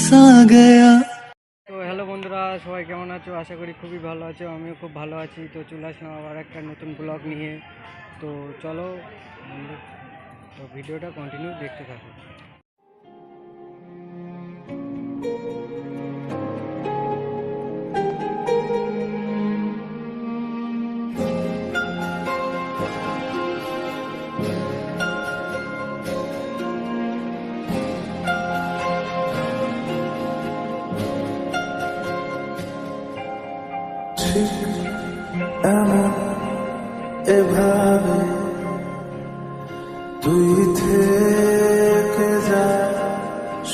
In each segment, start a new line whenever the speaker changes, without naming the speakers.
सा गया।
তো হ্যালো বন্ধুরা, সবাই কেমন আছো? আশা করি খুবই ভালো আছো। আমিও খুব ভালো আছি। তো চলে আসলাম আবার একটা নতুন ব্লগ নিয়ে। তো চলো বন্ধু, তো ভিডিওটা কন্টিনিউ দেখতে থাকো।
এভাবে তুই থেকে যা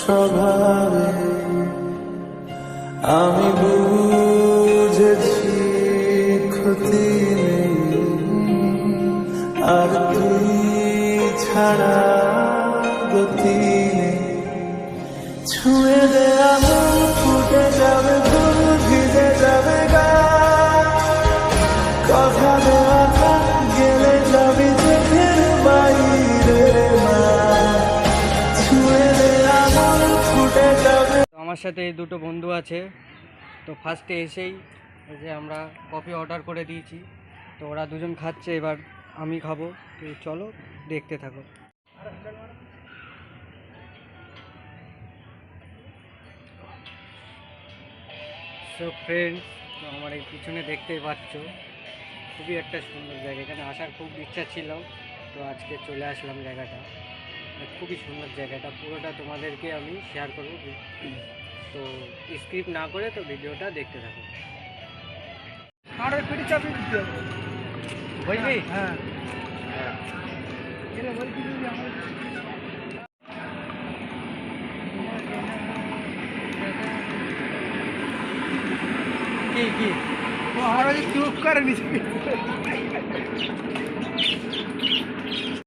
স্বভাবে, আমি বুঝেছি ক্ষতি নেই আর তুই ছাড়া গতি নেই। ছুঁয়ে দে আগুন, ফুটে যাবে ফুল, ভিজে যাবে গা, কথা দেওয়া গেলে যাবি চোখের বাইরে মা। ছুঁয়ে দে আগুন, ফুটে যাবে।
আমার সাথে এই দুটো বন্ধু আছে। তো ফার্স্টে এসেই এই যে আমরা কফি অর্ডার করে দিয়েছি। তো ওরা দুজন খাচ্ছে, এবার আমি খাবো। তো চলো দেখতে থাকো। সো ফ্রেন্ডস, তো আমার এই পিছনে দেখতেই পাচ্ছ খুবই একটা সুন্দর জায়গা। এখানে আসার খুব ইচ্ছা ছিল, তো আজকে চলে আসলাম জায়গাটা। খুবই সুন্দর জায়গাটা, পুরোটা তোমাদেরকে আমি শেয়ার করব। তো স্ক্রিপ্ট না করে তো ভিডিওটা দেখতে থাকো। বুঝলি?
হ্যাঁ
কি কি
চুপ করে নিচ্ছি।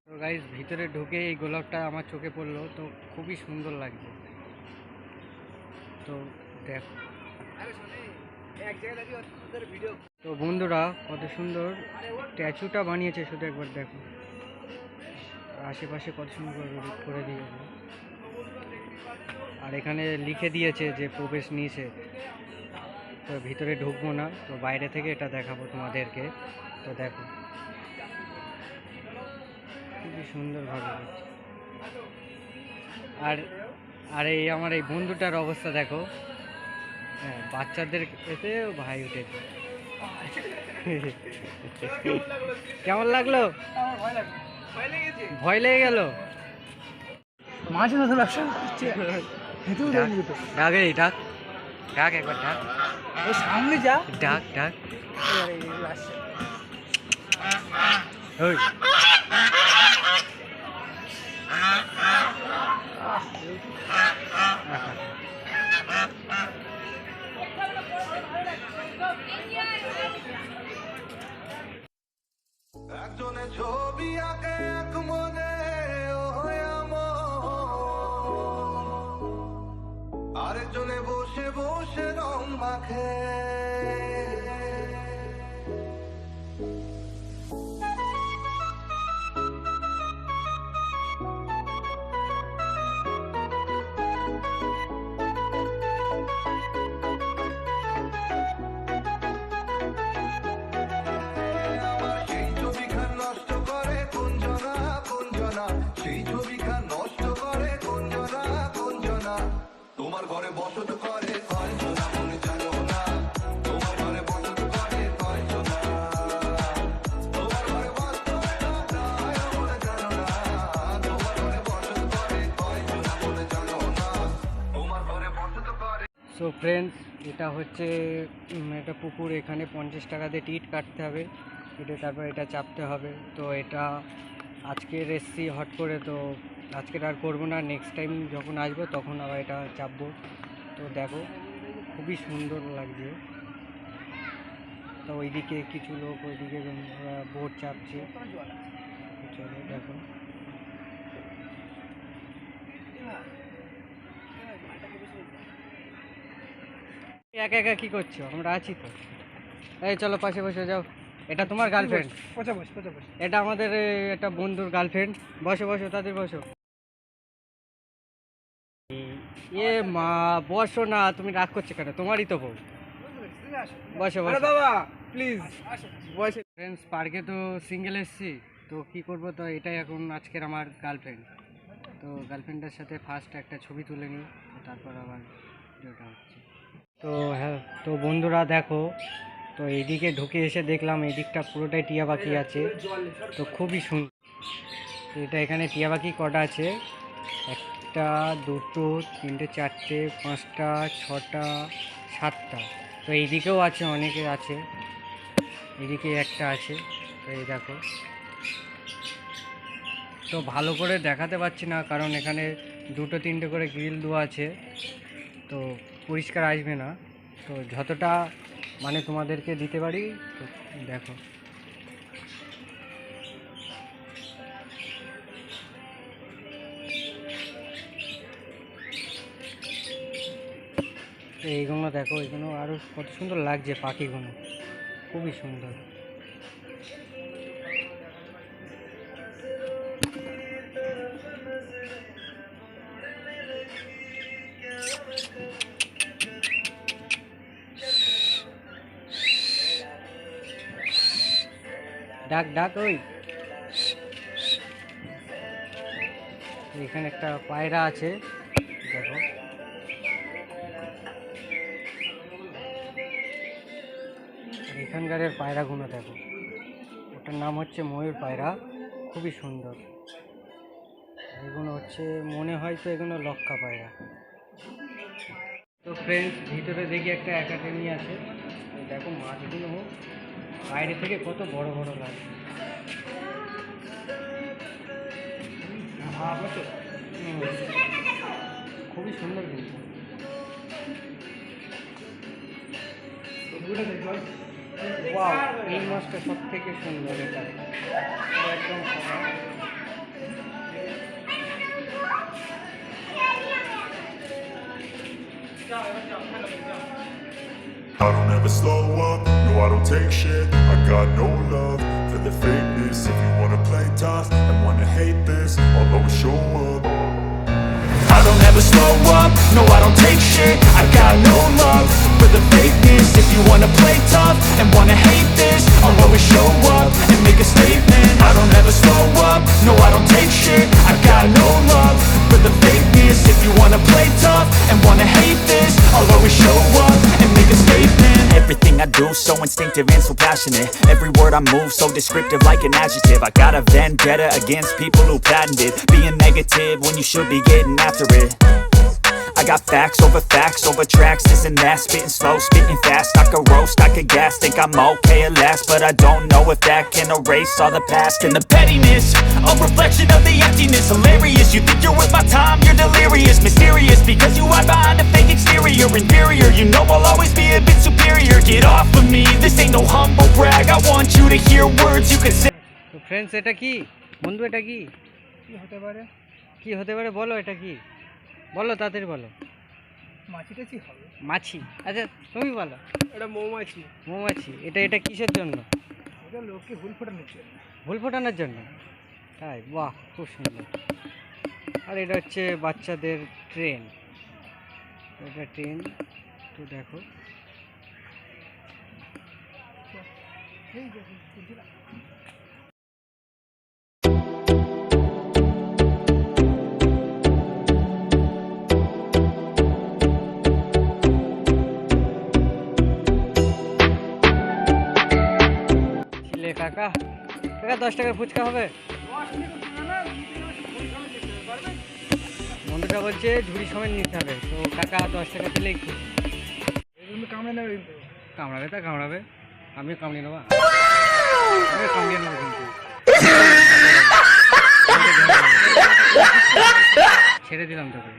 তো গাইস, ভিতরে ঢুকে এই গোলাপটা আমার চোখে পড়লো, তো খুবই সুন্দর লাগছে। তো দেখো, তো বন্ধুরা কত সুন্দর স্ট্যাচুটা বানিয়েছে, শুধু একবার দেখো। আশেপাশে কত সুন্দর করে দিয়েছে, আর এখানে লিখে দিয়েছে যে প্রবেশ নিষেধ। তো ভিতরে ঢুকবো না, তো বাইরে থেকে এটা দেখাবো তোমাদেরকে। তো দেখো খুবই সুন্দরভাবে করছে। আর আর এই আমার এই বন্ধুটার অবস্থা দেখো। হ্যাঁ, বাচ্চাদের এতে ভাই উঠেছে। কেমন লাগলো? ভয় লেগে গেল।
মাঝে মাঝে ব্যবসা করছে।
ডাক, এই ডাক ডাক, একবার ডাক,
ওই সামনে যা,
ডাক ডাক।
আসছে।
ওই
একজনে ছবি আঁকে এক মনে আরেকজনে বসে বসে রং মাখে। তোমার ঘরে বসত করে কয়জনা মনে জানো না, তোমার ঘরে বসত করে কয়জনা, তোমার ঘরে বসত মনে জানো না, তোমার ঘরে বসত করে কয়জনা মনে জানো না, তোমার ঘরে বসত করে।
সো ফ্রেন্ডস, এটা হচ্ছে একটা পুকুর। এখানে 50 টাকা দিয়ে টিকিট কাটতে হবে, কেটে তারপর এটা চাপতে হবে। তো এটা আজকের এসছি হট করে, তো আজকের আর করবো না। নেক্সট টাইম যখন আসবো তখন আবার এটা চাপবো। তো দেখো খুবই সুন্দর লাগছে। তো ওইদিকে কিছু লোক ওইদিকে বোট চাপছে। চলো দেখো। একা একা কি করছো? আমরা আছি তো। এই চলো পাশে বসে যাও। এটা তোমার গার্লফ্রেন্ড? এটা আমাদের একটা বন্ধুর গার্লফ্রেন্ড। বসো বসো, তাদের বসো। এ মা, বসো না, তুমি রাগ করছো কেন? তোমারই তো বউ। বসো
আরে
বসো।
বাবা প্লিজ বসে।
ফ্রেন্ডস, পার্কে তো সিঙ্গেল এসেছি, তো কি করব, তো এটাই এখন আজকের আমার গার্লফ্রেন্ড। তো গার্লফ্রেন্ডের সাথে ফার্স্ট একটা ছবি তুলে নিই, তো তারপর আবার যেটা হচ্ছে। তো হ্যাঁ, তো বন্ধুরা দেখো, তো এইদিকে ঢুকে এসে দেখলাম এই দিকটা পুরোটাই টিয়া পাখি আছে, তো খুবই সুন্দর। তো এটা এখানে টিয়া পাখি কটা আছে? একটা, দুটো, তিনটে, চারটে, পাঁচটা, ছটা, সাতটা। তো এইদিকেও আছে, অনেকে আছে, এদিকে একটা আছে। তো এই দেখো, তো ভালো করে দেখাতে পারছি না কারণ এখানে দুটো তিনটে করে গ্রিল দেওয়া আছে, তো পরিষ্কার আসবে না। তো যতটা মানে তোমাদেরকে দিতে পারি, তো দেখো। তো এইগুলো দেখো, এইগুলো আরও কত সুন্দর লাগছে, পাখিগুলো খুবই সুন্দর। ডাক ডাক, ওই এখানে একটা পায়রা আছে, দেখো। আর এখানকার পায়রাগুলো দেখো, ওটার নাম হচ্ছে ময়ূর পায়রা, খুবই সুন্দর। এগুলো হচ্ছে, মনে হয় তো এগুলো লক্ষা পায়রা। তো ফ্রেন্ডস, ভিতরে দেখি একটা একাডেমি আছে, তো দেখো মাছগুলো বাইরে থেকে কত বড় বড় লাগে। খুবই সুন্দর কিন্তু। ওয়াও, এই মাছটা সব থেকে সুন্দর, এটা একদম সাদা।
I don't ever slow up, no I don't take shit. I got no love for the fakeness. If you wanna play tough and wanna hate this, I'll always show up. I don't ever slow up, no I don't take shit. I got no love for the fakeness. If you wanna play tough and wanna hate this, I'll always show up and make a statement. I don't ever slow up, no I don't take shit. I got no love for the fakeness. If you wanna play tough and wanna hate this, I'll always show up and make a statement. Everything I do so instinctive and so passionate. Every word I move so descriptive like an adjective. I got a vendetta against people who patented being negative when you should be getting after it. I got facts over tracks, this and that. Spitting slow, spitting fast. I could roast, I could gas. Think I'm okay at last, but I don't know if that can erase all the past. And the pettiness, a reflection of the emptiness. Hilarious, you think you're worth my time, you're delirious. Mysterious, because you hide behind a fake exterior. Inferior, you know I'll always be a bit superior. Get off of me, this ain't no humble brag. I want you to hear words you can say.
তো friends, এটা কি বন্ধু, এটা কি
কি হতে পারে?
কি হতে পারে বলো, এটা কি বলো, তাড়াতাড়ি বলো।
মাছিটা কি হবে?
মাছি? আচ্ছা তুমি বলো।
এটা মৌমাছি।
মৌমাছি? এটা এটা কিসের জন্য?
এটা লোককে হুল ফোটানোর জন্য।
ফুল ফোটানোর জন্য? তাই? বাহ, খুব সুন্দর। আর এটা হচ্ছে বাচ্চাদের ট্রেন, এটা ট্রেন, তো দেখো।
এই দেখো, বুঝলা?
ছিলে কাকা, কাকা 10 টাকার ফুচকা হবে? বন্ধুটা বলছে ঝুড়ি সময় নিতে হবে, তো কাকা 10 টাকা দিলেই খুশি।
এগুলো কামড়ে নেবে কিন্তু।
কামড়াবে তা কামড়াবে, আমিও কামড়িয়ে নেবো, আমিও কামড়িয়ে নেবো কিন্তু। ছেড়ে দিলাম তোকে।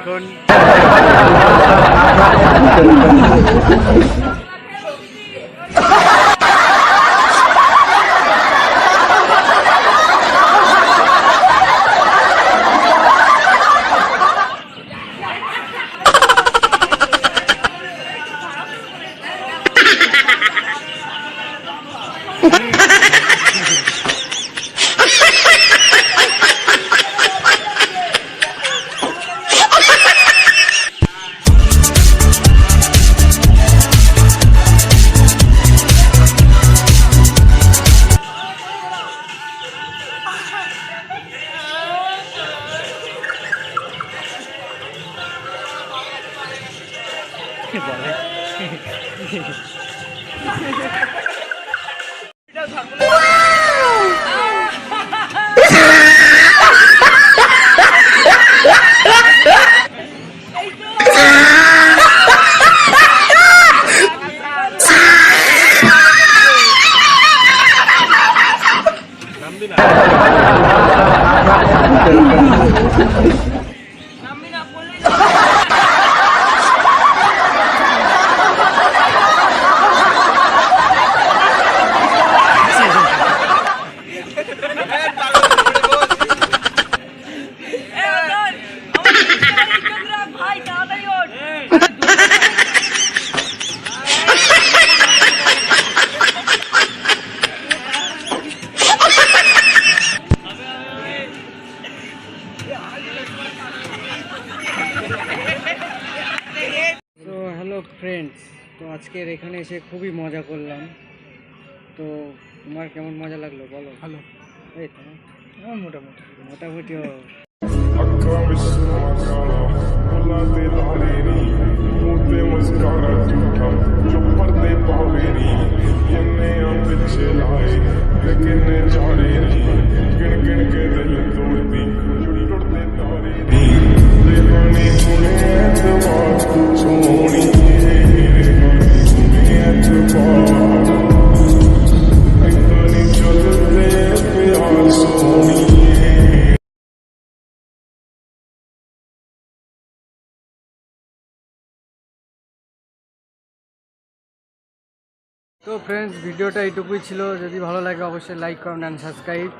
এখন কি বলে তো হ্যালো ফ্রেন্ডস, তো আজকের এখানে এসে খুবই মজা করলাম। তো তোমার কেমন মজা লাগলো বলো?
ভালো,
এই তো
আমার মোটামুটি।
মোটামুটিও
ਅੱਖਾਂ ਵਿੱਚ ਸੁਰਮਾ ਕਾਲਾ ਬੁੱਲਾਂ ਤੇ ਲਾਰੇ ਨੀ ਮੂੰਹ ਤੇ ਮੁਸਕਾਰਾ ਝੂਠਾ ਜੋ ਪਰਦੇ ਪਾਵੇ ਨੀ ਕਿੰਨਿਆਂ ਪਿੱਛੇ ਲਾਏ ਤੇ ਕਿੰਨੇ ਚਾੜੇ ਨੀ ਗਿਣ ਗਿਣ ਕੇ ਦਿਲ ਤੋੜਦੀ ਟੁੱਟਦੇ ਤਾਰੇ ਨੀ ਦੇਵਾਨੀ ਸੁਣੇ ਐਤਵਾਰ ਸੋਹਣੀ ਮੇਰੇ ਨਾਲ ਸੁਣੇ ਐਤਵਾਰ ਇੰਨਾ ਨੀ ਚੱਲਦੇ ਪਿਆਰ ਸੋਹਣੀ।
তো ফ্রেন্ডস, ভিডিওটা এইটুকুই ছিল। যদি ভালো লাগে অবশ্যই লাইক করুন অ্যান্ড সাবস্ক্রাইব।